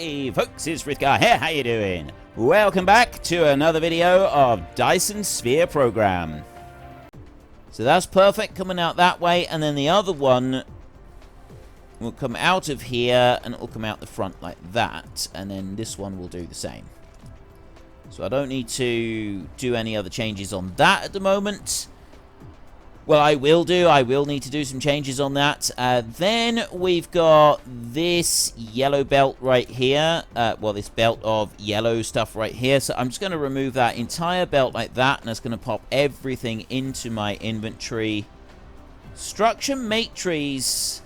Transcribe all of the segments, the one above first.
Hey folks, it's Frithgar here, how you doing? Welcome back to another video of Dyson Sphere Program. So that's perfect, coming out that way, and then the other one will come out of here, and it will come out the front like that, and then this one will do the same. So I don't need to do any other changes on that at the moment. Well, I will need to do some changes on that. Then we've got this yellow belt right here. Well, this belt of yellow stuff right here. So I'm just going to remove that entire belt like that. And that's going to pop everything into my inventory. Structure matrix.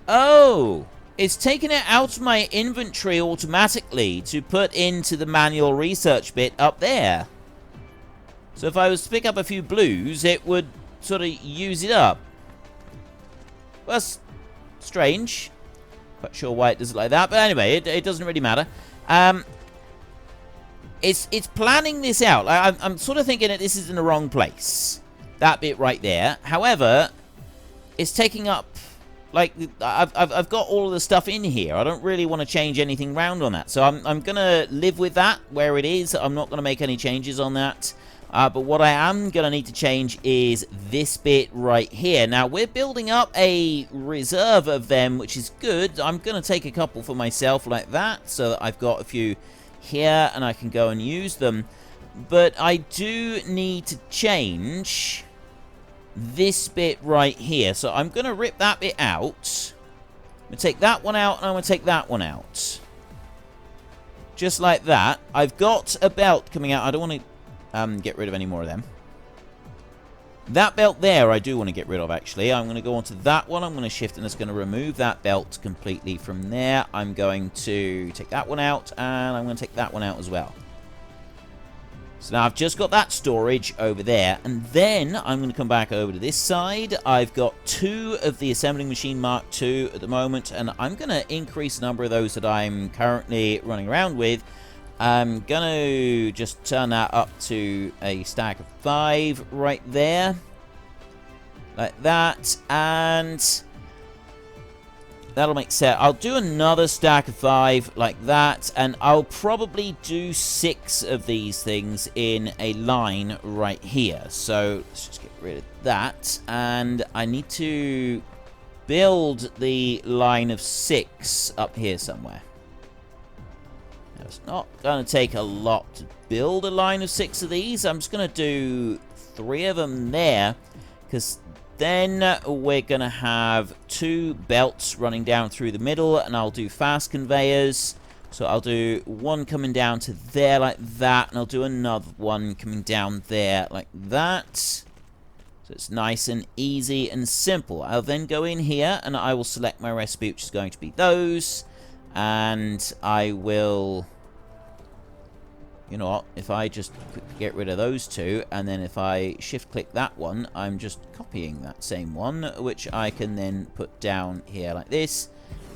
Oh, it's taken it out of my inventory automatically to put into the manual research bit up there. So if I was to pick up a few blues, it would sort of use it up. Well, that's strange. Quite sure why it does it like that. But anyway, it doesn't really matter. It's planning this out. I'm sort of thinking that this is in the wrong place. That bit right there. However, it's taking up... Like, I've got all of the stuff in here. I don't really want to change anything around on that. So I'm going to live with that where it is. I'm not going to make any changes on that. But what I am going to need to change is this bit right here. Now, we're building up a reserve of them, which is good. I'm going to take a couple for myself like that, so that I've got a few here, and I can go and use them. But I do need to change this bit right here. So I'm going to rip that bit out. I'm going to take that one out, and I'm going to take that one out. Just like that. I've got a belt coming out. I don't want to... get rid of any more of them. That belt there I do want to get rid of, actually. I'm going to go onto that one. I'm going to shift, and it's going to remove that belt completely from there. I'm going to take that one out, and I'm going to take that one out as well. So now I've just got that storage over there, and then I'm going to come back over to this side. I've got 2 of the assembling machine Mark II at the moment, and I'm going to increase the number of those that I'm currently running around with. I'm going to just turn that up to a stack of 5 right there. Like that. And that'll make sense. I'll do another stack of 5 like that. And I'll probably do 6 of these things in a line right here. So let's just get rid of that. And I need to build the line of 6 up here somewhere. It's not going to take a lot to build a line of 6 of these. I'm just going to do 3 of them there, because then we're going to have 2 belts running down through the middle, and I'll do fast conveyors. So I'll do one coming down to there like that, and I'll do another one coming down there like that. So it's nice and easy and simple. I'll then go in here, and I will select my recipe, which is going to be those. And I will, you know what, if I just quickly get rid of those 2, and then if I shift click that one, I'm just copying that same one, which I can then put down here like this,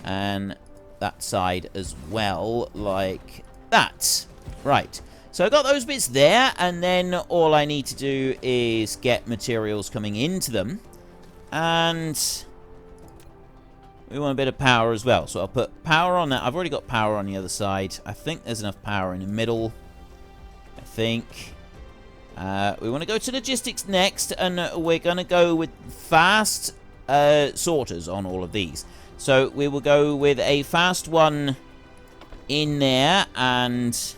and that side as well, like that. Right, so I've got those bits there, and then all I need to do is get materials coming into them, and... we want a bit of power as well, so I'll put power on that. I've already got power on the other side. I think there's enough power in the middle. I think. We want to go to logistics next, and we're going to go with fast sorters on all of these. So we will go with a fast one in there, and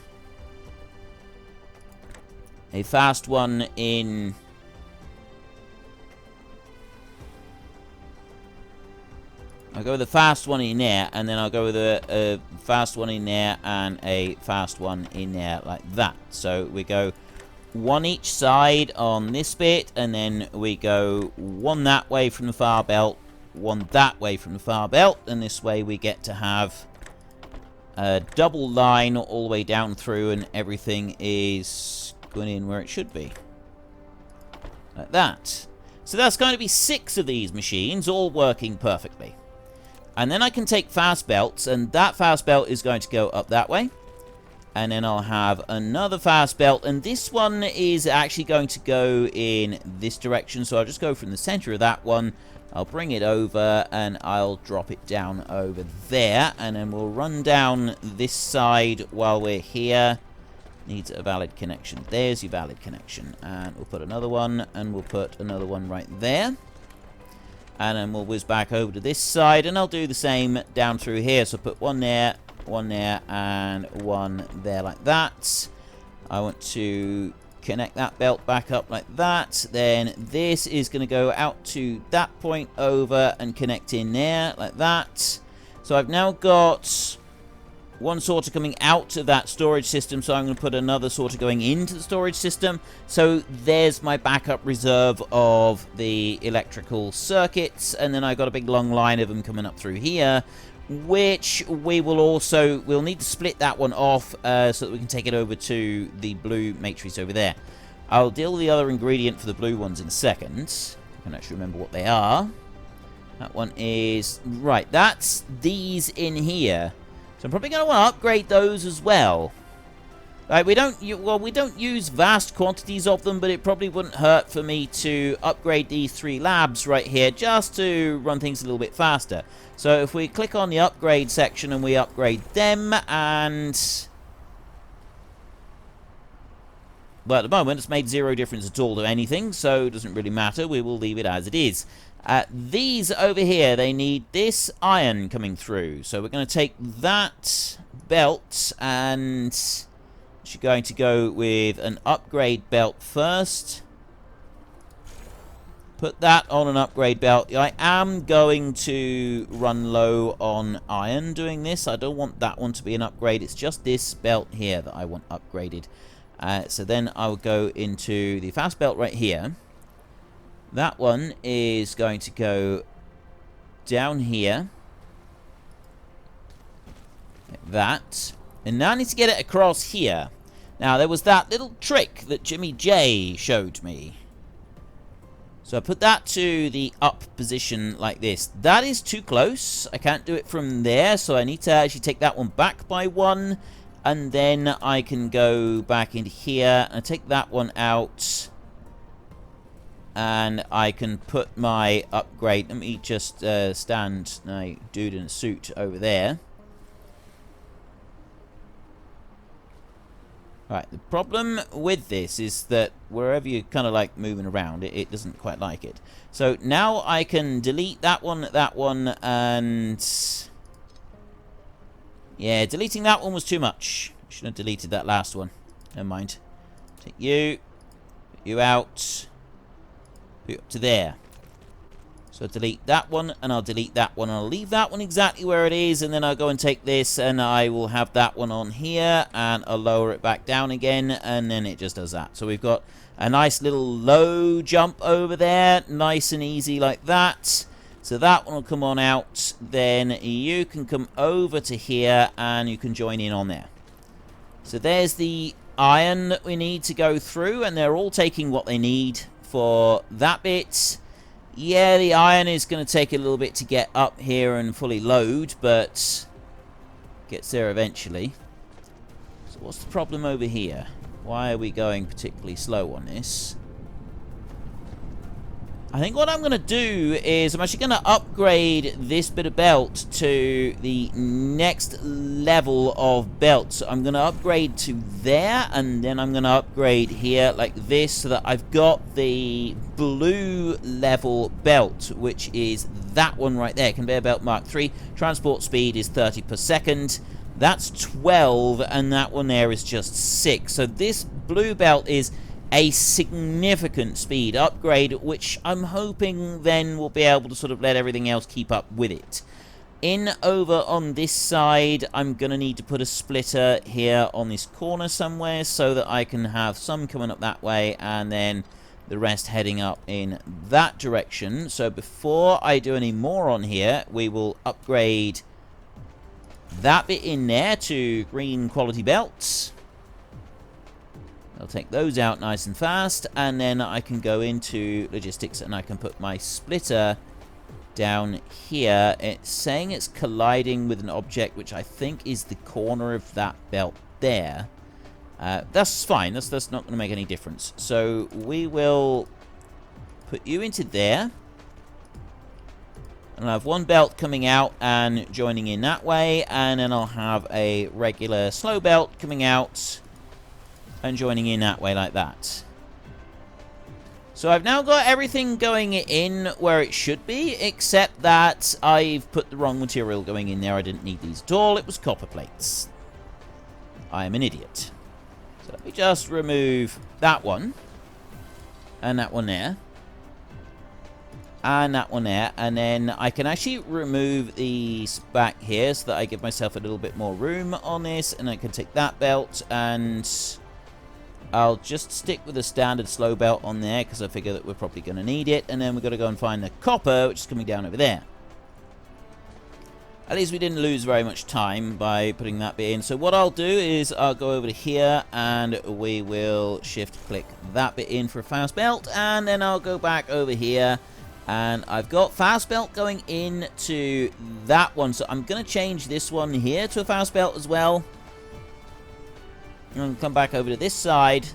a fast one in... I'll go with a fast one in there, and then I'll go with a fast one in there, and a fast one in there like that. So we go one each side on this bit, and then we go one that way from the far belt, one that way from the far belt, and this way we get to have a double line all the way down through, and everything is going in where it should be. Like that. So that's going to be 6 of these machines, all working perfectly. And then I can take fast belts, and that fast belt is going to go up that way. And then I'll have another fast belt. And this one is actually going to go in this direction. So I'll just go from the center of that one. I'll bring it over and I'll drop it down over there. And then we'll run down this side while we're here. Needs a valid connection. There's your valid connection. And we'll put another one. And we'll put another one right there. And then we'll whiz back over to this side. And I'll do the same down through here. So put one there, and one there like that. I want to connect that belt back up like that. Then this is going to go out to that point over and connect in there like that. So I've now got one sorter coming out of that storage system, so I'm going to put another sorter going into the storage system. So there's my backup reserve of the electrical circuits, and then I've got a big long line of them coming up through here, which we'll need to split that one off so that we can take it over to the blue matrix over there. I'll deal with the other ingredient for the blue ones in a second. I can actually remember what they are. That one is... right, that's these in here. So I'm probably going to want to upgrade those as well. Right, we don't use vast quantities of them, but it probably wouldn't hurt for me to upgrade these 3 labs right here just to run things a little bit faster. So if we click on the upgrade section and we upgrade them, and... well, at the moment it's made 0 difference at all to anything, so it doesn't really matter. We will leave it as it is. These over here, they need this iron coming through. So we're going to take that belt and... she's going to go with an upgrade belt first. Put that on an upgrade belt. I am going to run low on iron doing this. I don't want that one to be an upgrade. It's just this belt here that I want upgraded. So then I'll go into the fast belt right here. That one is going to go down here. Like that. And now I need to get it across here. Now, there was that little trick that Jimmy J showed me. So I put that to the up position like this. That is too close. I can't do it from there, so I need to actually take that one back by 1. And then I can go back into here and take that one out. And I can put my upgrade... let me just stand my dude in a suit over there. Right, the problem with this is that wherever you're kind of like moving around, it doesn't quite like it. So now I can delete that one, and... yeah, deleting that one was too much. I should have deleted that last one. Never mind. Take you. Put you out. Put you up to there. So I'll delete that one, and I'll delete that one. I'll leave that one exactly where it is, and then I'll go and take this, and I will have that one on here, and I'll lower it back down again, and then it just does that. So we've got a nice little low jump over there, nice and easy like that. So that one will come on out, then you can come over to here, and you can join in on there. So there's the iron that we need to go through, and they're all taking what they need for that bit. Yeah, the iron is going to take a little bit to get up here and fully load, but gets there eventually. So what's the problem over here? Why are we going particularly slow on this? I think what I'm going to do is I'm actually going to upgrade this bit of belt to the next level of belt. So I'm going to upgrade to there, and then I'm going to upgrade here like this, so that I've got the blue level belt, which is that one right there. Conveyor belt Mark III. Transport speed is 30 per second. That's 12, and that one there is just 6. So this blue belt is a significant speed upgrade, which I'm hoping then will be able to sort of let everything else keep up with it. In over on this side, I'm going to need to put a splitter here on this corner somewhere, so that I can have some coming up that way, and then the rest heading up in that direction. So before I do any more on here, we will upgrade that bit in there to green quality belts. I'll take those out nice and fast, and then I can go into logistics, and I can put my splitter down here. It's saying it's colliding with an object, which I think is the corner of that belt there. That's fine. That's not going to make any difference. So we will put you into there. And I'll have one belt coming out and joining in that way. And then I'll have a regular slow belt coming out and joining in that way like that. So I've now got everything going in where it should be, except that I've put the wrong material going in there. I didn't need these at all. It was copper plates. I am an idiot. So let me just remove that one. And that one there. And that one there. And then I can actually remove these back here so that I give myself a little bit more room on this. And I can take that belt and I'll just stick with a standard slow belt on there because I figure that we're probably going to need it. And then we've got to go and find the copper, which is coming down over there. At least we didn't lose very much time by putting that bit in. So what I'll do is I'll go over to here and we will shift-click that bit in for a fast belt. And then I'll go back over here. And I've got fast belt going into that one. So I'm going to change this one here to a fast belt as well. And come back over to this side.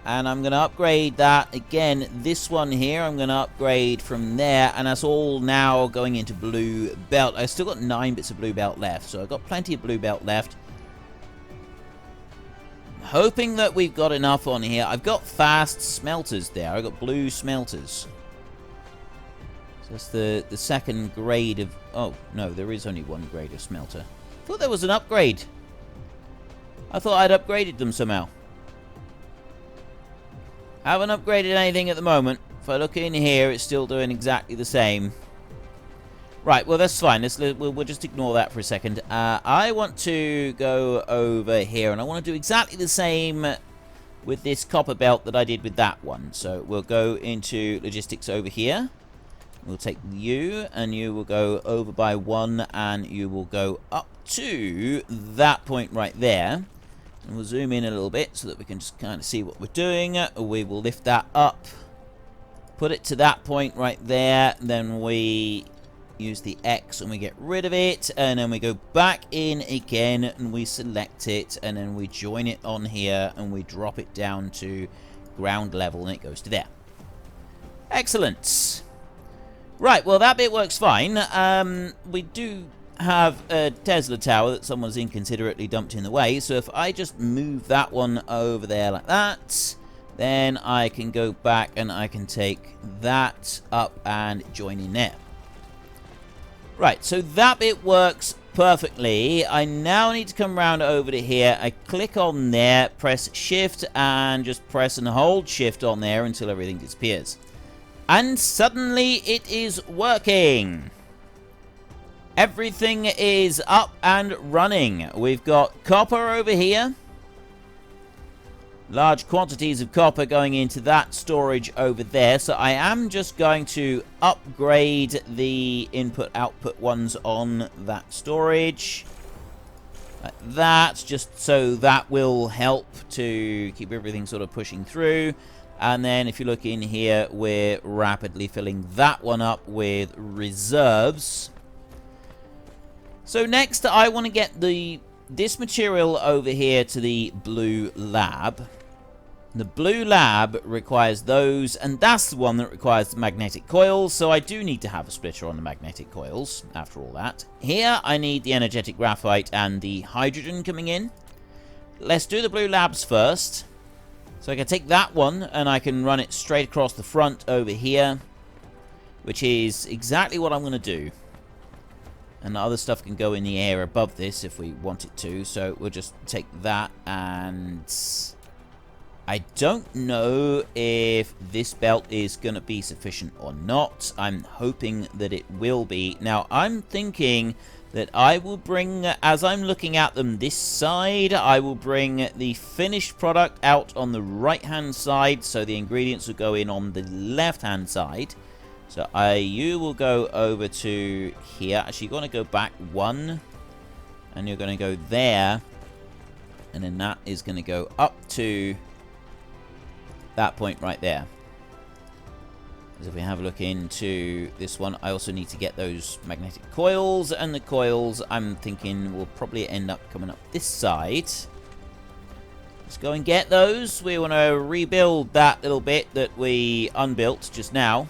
And I'm going to upgrade that. Again, this one here, I'm going to upgrade from there. And that's all now going into blue belt. I've still got 9 bits of blue belt left. So I've got plenty of blue belt left. I'm hoping that we've got enough on here. I've got fast smelters there. I've got blue smelters. So that's the second grade of... Oh, no, there is only one grade of smelter. I thought there was an upgrade. I thought I'd upgraded them somehow. Haven't upgraded anything at the moment. If I look in here, it's still doing exactly the same. Right, well, that's fine. We'll just ignore that for a second. I want to go over here, and I want to do exactly the same with this copper belt that I did with that one. So we'll go into logistics over here. We'll take you, and you will go over by 1, and you will go up to that point right there. And we'll zoom in a little bit so that we can just kind of see what we're doing. We will lift that up, put it to that point right there. Then we use the X and we get rid of it. And then we go back in again and we select it. And then we join it on here and we drop it down to ground level and it goes to there. Excellent. Right, well, that bit works fine. We do have a Tesla tower that someone's inconsiderately dumped in the way. So if I just move that one over there like that, then I can go back and I can take that up and join in there. Right, so that bit works perfectly. I now need to come around over to here. I click on there, press shift, and just press and hold shift on there until everything disappears. And suddenly it is working. Everything is up and running. We've got copper over here. Large quantities of copper going into that storage over there. So I am just going to upgrade the input-output ones on that storage. Like that, just so that will help to keep everything sort of pushing through. And then if you look in here, we're rapidly filling that one up with reserves. So next, I want to get this material over here to the blue lab. The blue lab requires those, and that's the one that requires the magnetic coils, so I do need to have a splitter on the magnetic coils, after all that. Here, I need the energetic graphite and the hydrogen coming in. Let's do the blue labs first. So I can take that one, and I can run it straight across the front over here, which is exactly what I'm going to do. And the other stuff can go in the air above this if we want it to. So we'll just take that, and I don't know if this belt is going to be sufficient or not. I'm hoping that it will be. Now, I'm thinking that I will bring, as I'm looking at them this side, I will bring the finished product out on the right-hand side, so the ingredients will go in on the left-hand side. So you will go over to here. Actually, you're going to go back 1, and you're going to go there, and then that is going to go up to that point right there. As if we have a look into this one, I also need to get those magnetic coils, and the coils I'm thinking will probably end up coming up this side. Let's go and get those. We want to rebuild that little bit that we unbuilt just now.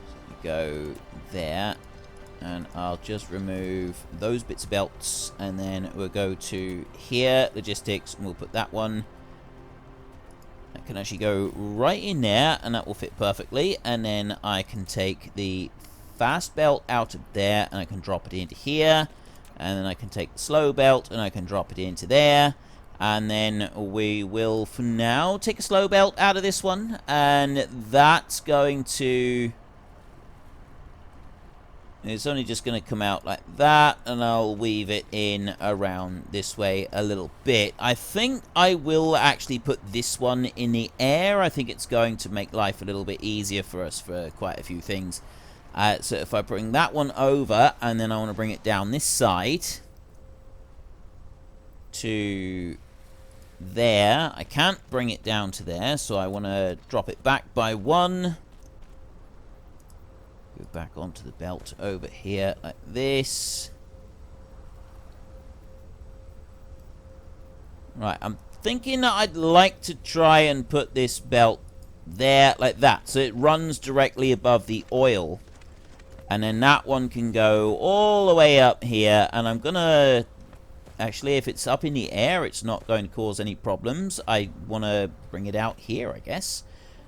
So we go there. And I'll just remove those bits of belts. And then we'll go to here, logistics, and we'll put that one. That can actually go right in there, and that will fit perfectly. And then I can take the fast belt out of there, and I can drop it into here. And then I can take the slow belt, and I can drop it into there. And then we will, for now, take a slow belt out of this one. And that's going to... It's only just going to come out like that, and I'll weave it in around this way a little bit. I think I will actually put this one in the air. I think it's going to make life a little bit easier for us for quite a few things. So if I bring that one over, and then I want to bring it down this side to there. I can't bring it down to there, so I want to drop it back by one. Go back onto the belt over here like this. Right, I'm thinking that I'd like to try and put this belt there like that, so it runs directly above the oil. And then that one can go all the way up here, and I'm gonna... Actually, if it's up in the air, it's not going to cause any problems. I want to bring it out here, I guess.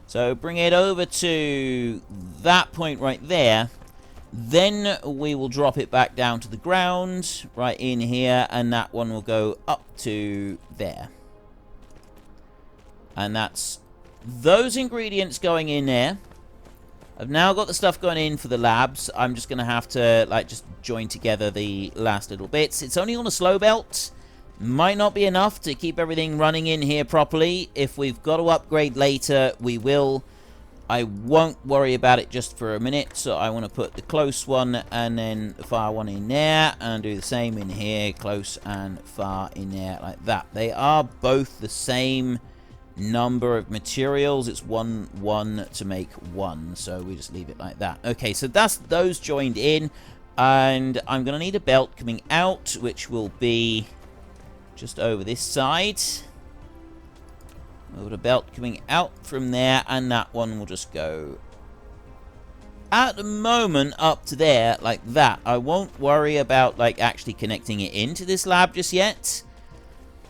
So bring it over to that point right there. Then we will drop it back down to the ground right in here, and that one will go up to there. And that's those ingredients going in there. I've now got the stuff going in for the labs. I'm just going to have to like just join together the last little bits. It's only on a slow belt. Might not be enough to keep everything running in here properly. If we've got to upgrade later, we will. I won't worry about it just for a minute. So I want to put the close one and then the far one in there. And do the same in here. Close and far in there like that. They are both the same number of materials. It's 1 to make 1. So we just leave it like that. Okay, so that's those joined in. And I'm going to need a belt coming out, which will be... just over this side. We've got a belt coming out from there, and that one will just go at the moment up to there like that. I won't worry about like actually connecting it into this lab just yet.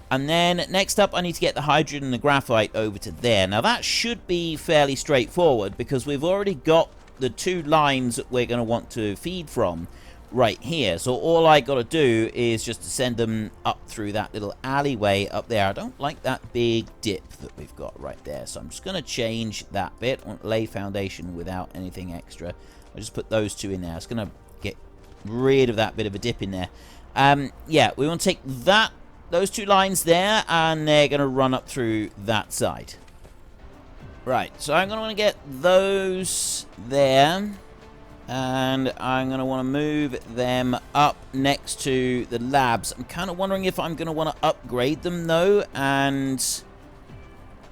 And then next up I need to get the hydrogen and the graphite over to there. Now that should be fairly straightforward because we've already got the 2 lines that we're going to want to feed from right here. So all I got to do is just to send them up through that little alleyway up there. I don't like that big dip that we've got right there, so I'm just going to change that bit. I want to lay foundation without anything extra. I just put those 2 in there. It's going to get rid of that bit of a dip in there. Yeah, we want to take those 2 lines there, and they're going to run up through that side. Right, so I'm going to want to get those there. And I'm going to want to move them up next to the labs. I'm kind of wondering if I'm going to want to upgrade them, though. And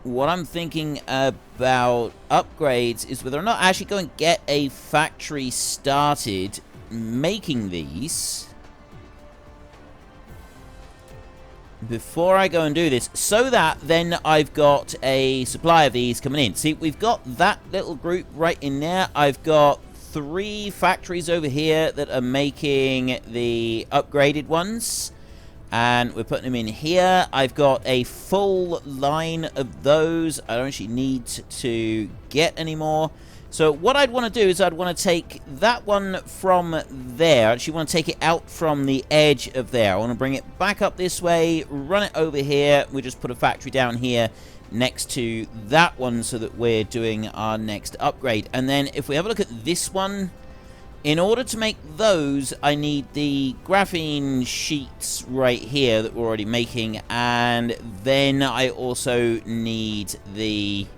what I'm thinking about upgrades is whether or not I actually go and get a factory started making these before I go and do this, so that then I've got a supply of these coming in. See, we've got that little group right in there. I've got 3 factories over here that are making the upgraded ones, and we're putting them in here. I've got a full line of those. I don't actually need to get any more. So what I'd want to do is I'd want to take that one from there. I actually want to take it out from the edge of there. I want to bring it back up this way, run it over here. We just put a factory down here next to that one so that we're doing our next upgrade. And then if we have a look at this one, in order to make those, I need the graphene sheets right here that we're already making, and then I also need the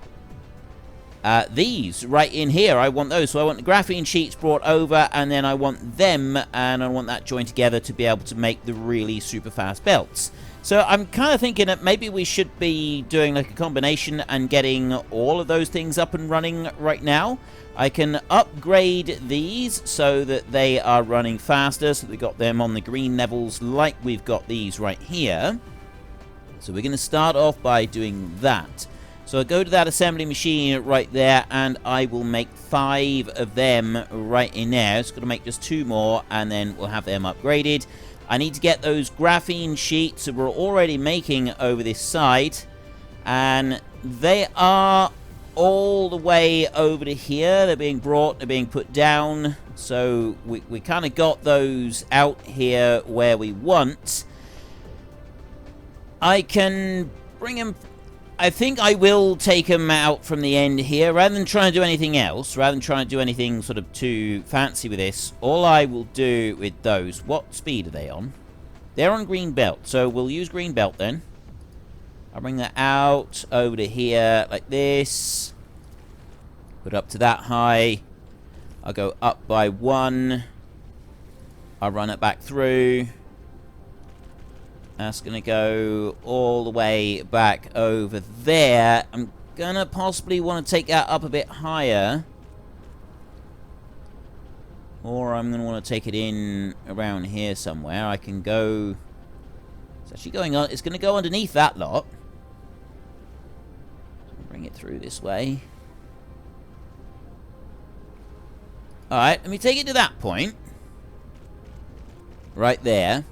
these right in here. I want those. So I want the graphene sheets brought over, and then I want them, and I want that joined together to be able to make the really super fast belts. So I'm kind of thinking that maybe we should be doing like a combination and getting all of those things up and running right now. I can upgrade these so that they are running faster, so we got them on the green levels like we've got these right here. So we're going to start off by doing that. So I go to that assembly machine right there, and I will make 5 of them right in there. It's going to make just 2 more, and then we'll have them upgraded. I need to get those graphene sheets that we're already making over this side, and they are all the way over to here. They're being brought, they're being put down, so we kind of got those out here where we want. I can bring them... I think I will take them out from the end here, rather than trying to do anything else, rather than trying to do anything sort of too fancy with this. All I will do with those... What speed are they on? They're on green belt, so we'll use green belt then. I'll bring that out over to here like this. Put up to that high. I'll go up by 1. I'll run it back through. That's going to go all the way back over there. I'm going to possibly want to take that up a bit higher. Or I'm going to want to take it in around here somewhere. I can go... It's actually going on... It's going to go underneath that lot. Bring it through this way. Alright, let me take it to that point. Right there.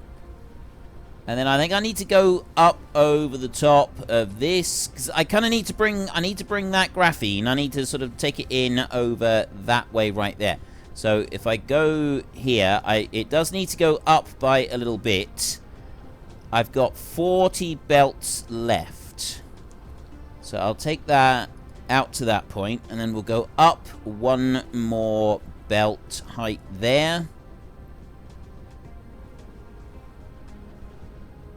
And then I think I need to go up over the top of this, because I kind of need to bring... I need to bring that graphene. I need to sort of take it in over that way right there. So if I go here, it does need to go up by a little bit. I've got 40 belts left. So I'll take that out to that point, and then we'll go up 1 more belt height there.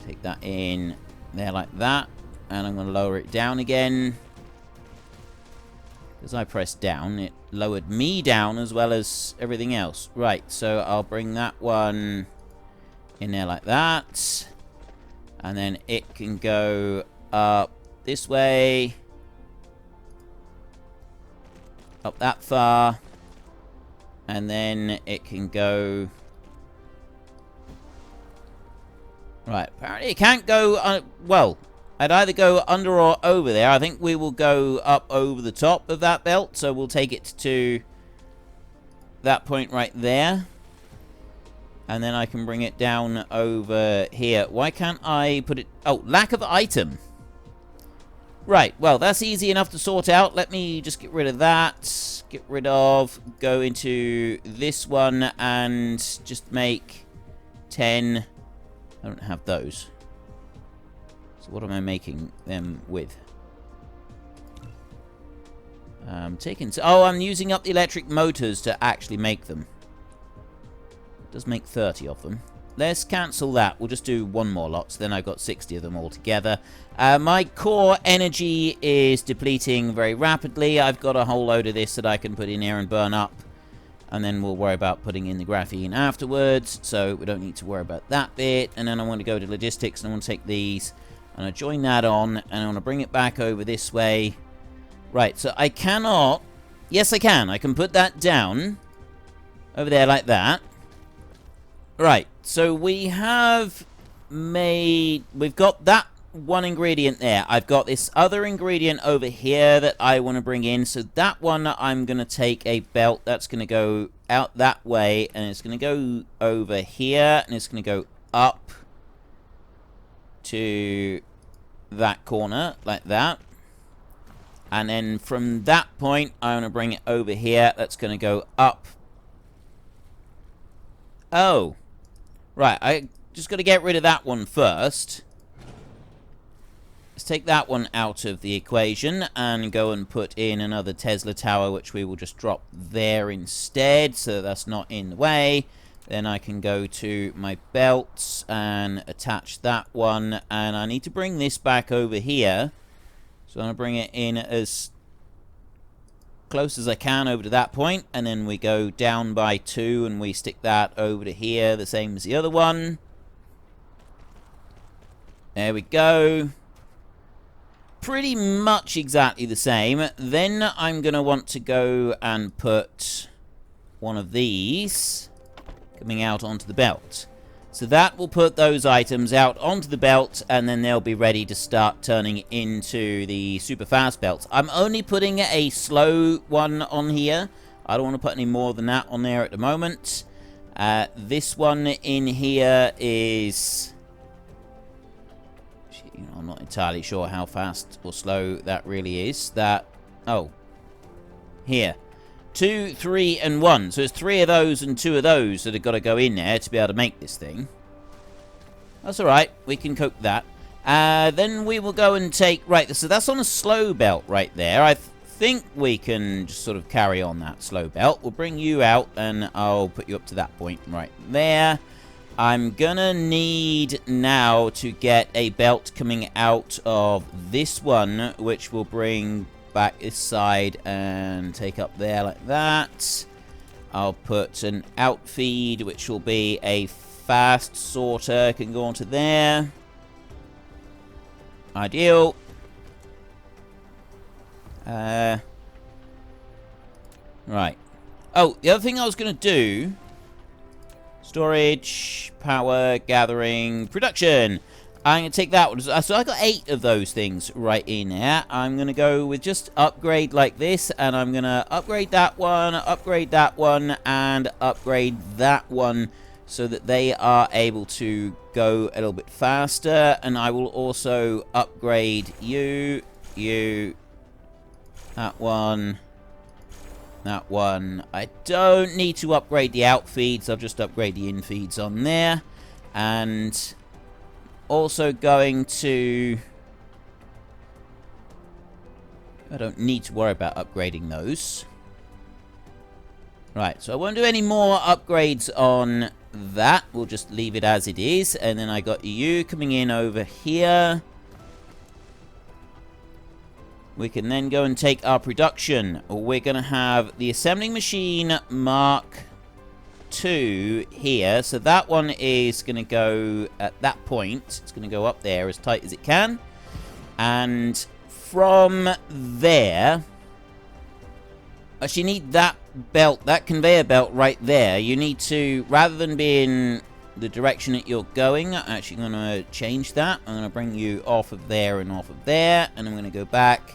Take that in there like that, and I'm going to lower it down again. As I pressed down, it lowered me down as well as everything else. Right, so I'll bring that one in there like that, and then it can go up this way, up that far, and then it can go... Right, apparently it can't go... well, I'd either go under or over there. I think we will go up over the top of that belt, so we'll take it to that point right there. And then I can bring it down over here. Why can't I put it... Oh, lack of item. Right, well, that's easy enough to sort out. Let me just get rid of that. Get rid of... Go into this one and just make 10... I don't have those. So what am I making them with? I'm using up the electric motors to actually make them. It does make 30 of them. Let's cancel that. We'll just do 1 more lot. So then I've got 60 of them all together. My core energy is depleting very rapidly. I've got a whole load of this that I can put in here and burn up. And then we'll worry about putting in the graphene afterwards. So we don't need to worry about that bit. And then I want to go to logistics, and I want to take these. And I join that on. And I want to bring it back over this way. Right, so I cannot... Yes, I can. I can put that down. Over there like that. Right, so we have made... We've got that one ingredient there. I've got this other ingredient over here that I want to bring in. So that one, I'm going to take a belt that's going to go out that way, and it's going to go over here, and it's going to go up to that corner like that. And then from that point, I'm going to bring it over here. That's going to go up. Oh. Right, I just got to get rid of that one first. Let's take that one out of the equation and go and put in another Tesla tower, which we will just drop there instead, so that's not in the way. Then I can go to my belts and attach that one, and I need to bring this back over here. So I'm going to bring it in as close as I can over to that point, and then we go down by 2 and we stick that over to here, the same as the other one. There we go. Pretty much exactly the same. Then I'm going to want to go and put one of these coming out onto the belt. So that will put those items out onto the belt, and then they'll be ready to start turning into the super fast belts. I'm only putting a slow one on here. I don't want to put any more than that on there at the moment. This one in here is... I'm not entirely sure how fast or slow that really is. Oh. Here. 2, 3, and 1. So it's 3 of those and 2 of those that have got to go in there to be able to make this thing. That's alright. We can cope with that. Then we will go and take... Right, so that's on a slow belt right there. I think we can just sort of carry on that slow belt. We'll bring you out, and I'll put you up to that point right there. I'm gonna need now to get a belt coming out of this one, which will bring back this side and take up there like that. I'll put an out feed, which will be a fast sorter, can go onto there. Ideal. Right. Oh, the other thing I was gonna do... Storage, power, gathering, production. I'm going to take that one. So I got 8 of those things right in there. I'm going to go with just upgrade like this. And I'm going to upgrade that one, and upgrade that one. So that they are able to go a little bit faster. And I will also upgrade you, that one. That one. I don't need to upgrade the out feeds. I'll just upgrade the in feeds on there. And also going to... I don't need to worry about upgrading those. Right, so I won't do any more upgrades on that. We'll just leave it as it is. And then I got you coming in over here. We can then go and take our production. We're going to have the assembling machine Mark II here. So that one is going to go at that point. It's going to go up there as tight as it can. And from there... Actually, you need that belt, that conveyor belt right there. You need to, rather than be in the direction that you're going, I'm actually going to change that. I'm going to bring you off of there and off of there. And I'm going to go back.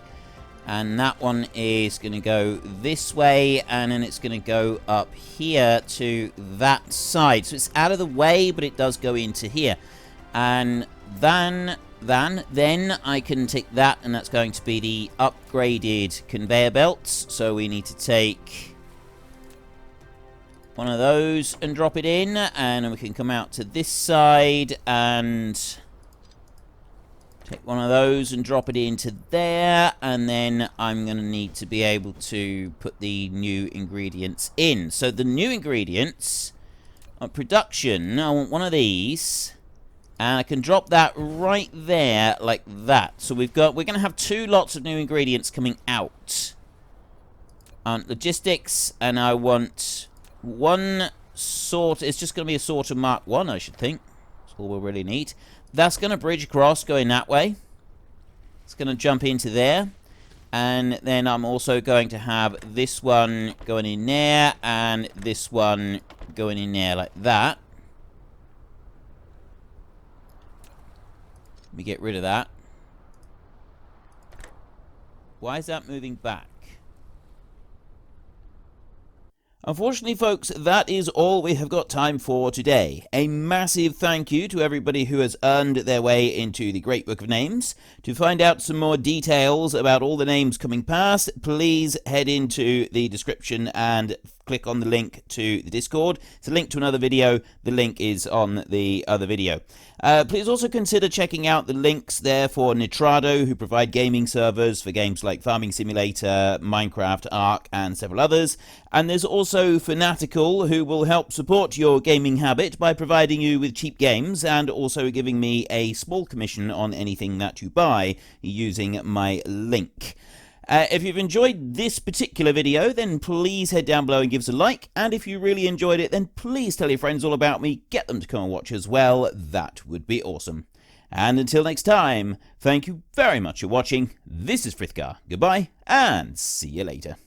And that one is going to go this way, and then it's going to go up here to that side. So it's out of the way, but it does go into here. And then I can take that, and that's going to be the upgraded conveyor belts. So we need to take one of those and drop it in, and then we can come out to this side and... take one of those and drop it into there, and then I'm going to need to be able to put the new ingredients in. So the new ingredients on production, I want one of these, and I can drop that right there like that. So we're going to have 2 lots of new ingredients coming out. Logistics, and I want one sort. It's just going to be a sort of Mark 1, I should think. That's all we'll really need. That's going to bridge across going that way. It's going to jump into there. And then I'm also going to have this one going in there and this one going in there like that. Let me get rid of that. Why is that moving back? Unfortunately, folks, that is all we have got time for today. A massive thank you to everybody who has earned their way into the Great Book of Names. To find out some more details about all the names coming past, please head into the description and click on the link to the Discord. It's a link to another video. The link is on the other video. Please also consider checking out the links there for Nitrado, who provide gaming servers for games like Farming Simulator, Minecraft, Ark, and several others. And there's also Fanatical, who will help support your gaming habit by providing you with cheap games and also giving me a small commission on anything that you buy using my link. If you've enjoyed this particular video, then please head down below and give us a like. And if you really enjoyed it, then please tell your friends all about me. Get them to come and watch as well. That would be awesome. And until next time, thank you very much for watching. This is Frithgar. Goodbye, and see you later.